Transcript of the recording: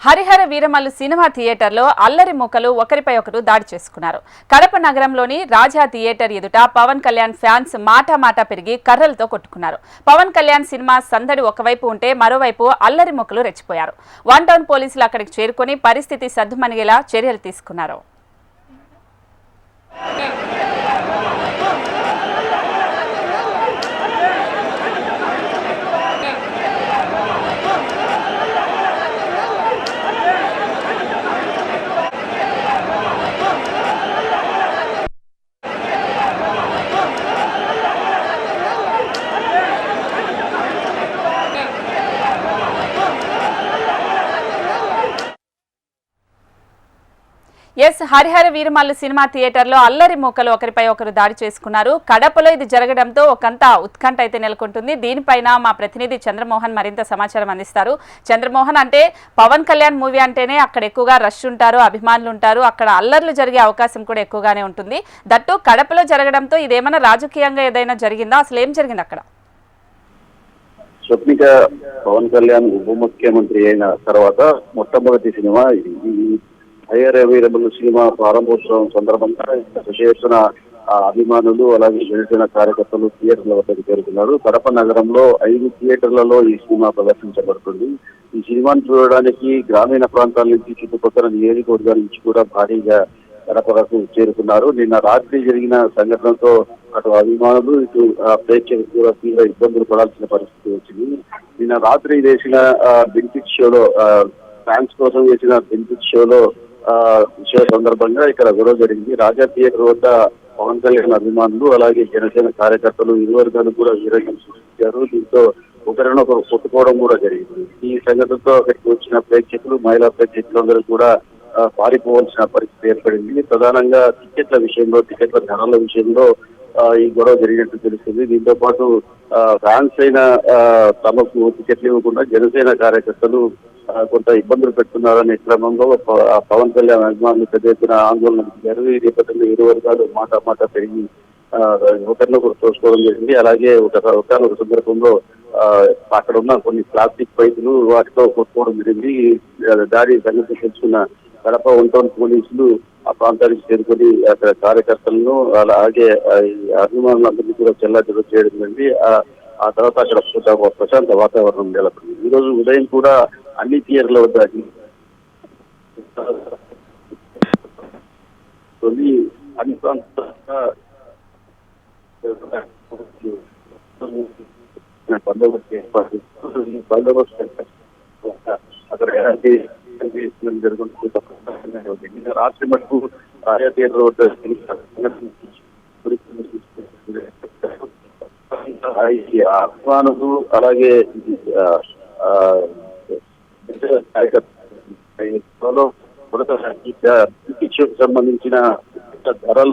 Harihara Veeramallu cinema థియేటర్లో అల్లరి మూకలు ఒకరిపై ఒకరు దాడి చేసుకున్నారు. కడప నగరంలోని రాజా థియేటర్ ఎదుట పవన్ కళ్యాణ్ ఫ్యాన్స్ మాటా పెరిగి కర్రలతో కొట్టుకున్నారు. పవన్ కళ్యాణ్ సినిమా సందడి ఒకవైపు ఉంటే మరోవైపు అల్లరి మూకలు రెచ్చిపోయారు. వన్ టౌన్ పోలీసులు అక్కడికి చేరుకుని పరిస్థితి సద్దుమణిగేలా చర్యలు తీసుకున్నారు. హరిహర వీరమల్లు సినిమా థియేటర్లో అల్లరి మూకలు ఒకరిపై ఒకరు దాడి చేసుకున్నారు. కడపలో ఇది జరగడంతో ఒకంత ఉత్కంఠ అయితే నెలకొంటుంది. దీనిపైన మా ప్రతినిధి చంద్రమోహన్ మరింత సమాచారం అందిస్తారు. చంద్రమోహన్, అంటే పవన్ కళ్యాణ్ మూవీ అంటేనే అక్కడ ఎక్కువగా రష్ ఉంటారు, అభిమానులు ఉంటారు, అక్కడ అల్లర్లు జరిగే అవకాశం కూడా ఎక్కువగానే ఉంటుంది. దట్టు కడపలో జరగడంతో ఇదేమైనా రాజకీయంగా ఏదైనా జరిగిందా? అసలు ఏం జరిగింది అక్కడ? స్వప్నిక పవన్ కళ్యాణ్ ఉప ముఖ్యమంత్రి అయిన తర్వాత మొట్టమొదటి సినిమా హరిహర వీరమల్లు సినిమా ప్రారంభోత్సవం సందర్భంగా విశేషణ అభిమానులు అలాగే జనసేన కార్యకర్తలు థియేటర్ల వద్దకు చేరుకున్నారు. కడప నగరంలో 5 థియేటర్లలో ఈ సినిమా ప్రదర్శించబడుతుంది. ఈ సినిమాను చూడడానికి గ్రామీణ ప్రాంతాల నుంచి చుట్టుపక్కల నియోజకవర్గాల నుంచి కూడా భారీగా కడపకు చేరుకున్నారు. నిన్న రాత్రి జరిగిన సంఘటనతో అటు అభిమానులు ఇటు ప్రేక్షకులు కూడా తీవ్ర ఇబ్బందులు పడాల్సిన పరిస్థితి వచ్చింది. నిన్న రాత్రి చేసిన బెనిఫిట్ షోలో ఫ్యాన్స్ కోసం చేసిన బెనిఫిట్ షో సందర్భంగా ఇక్కడ గొడవ జరిగింది. రాజా థియేటర్ వద్ద పవన్ కళ్యాణ్ అభిమానులు అలాగే జనసేన కార్యకర్తలు ఇరు వర్గాలు కూడా వీరంగం సృష్టించారు. దీంతో ఒకరినొకరు కొట్టుకోవడం కూడా జరిగింది. ఈ సంఘటనతో అక్కడికి వచ్చిన ప్రేక్షకులు మహిళా ప్రేక్షకులందరూ కూడా పారిపోవాల్సిన పరిస్థితి ఏర్పడింది. ప్రధానంగా టికెట్ల ధరల విషయంలో ఈ గొడవ జరిగినట్టు తెలుస్తుంది. దీంతో పాటు ఫ్యాన్స్ అయిన తమకు టికెట్లు ఇవ్వకుండా జనసేన కార్యకర్తలు కొంత ఇబ్బందులు పెడుతున్నారనే క్రమంలో పవన్ కళ్యాణ్ అభిమానులు పెద్ద ఎత్తున ఆందోళన దిగారు. ఈ నేపథ్యంలో ఇరు వర్గాలు మాట పెరిగి ఒకరినొకరు తోసుకోవడం జరిగింది. అలాగే ఒక సందర్భంలో అక్కడ ఉన్న కొన్ని ప్లాస్టిక్ పైపులు వాటితో కొట్టుకోవడం జరిగింది. దాడి సంగతి తెలుసుకున్న కడప వన్ టౌన్ పోలీసులు ఆ ప్రాంతానికి చేరుకొని అక్కడ కార్యకర్తలను అలాగే అభిమానులందరినీ కూడా చెల్లాచెదురు చేయడం జరిగింది. ఆ తర్వాత అక్కడ ప్రశాంత వాతావరణం నెలకొంది. ఈ రోజు ఉదయం కూడా అన్ని థియేటర్ల వద్ద అన్ని ప్రాంతాల బందోబస్తు అక్కడ ఎలాంటి జరుగుతుంది. రాత్రి మటుకు ఆయా థియేటర్ వద్ద అభిమానులు అలాగే సంబంధించిన ధరల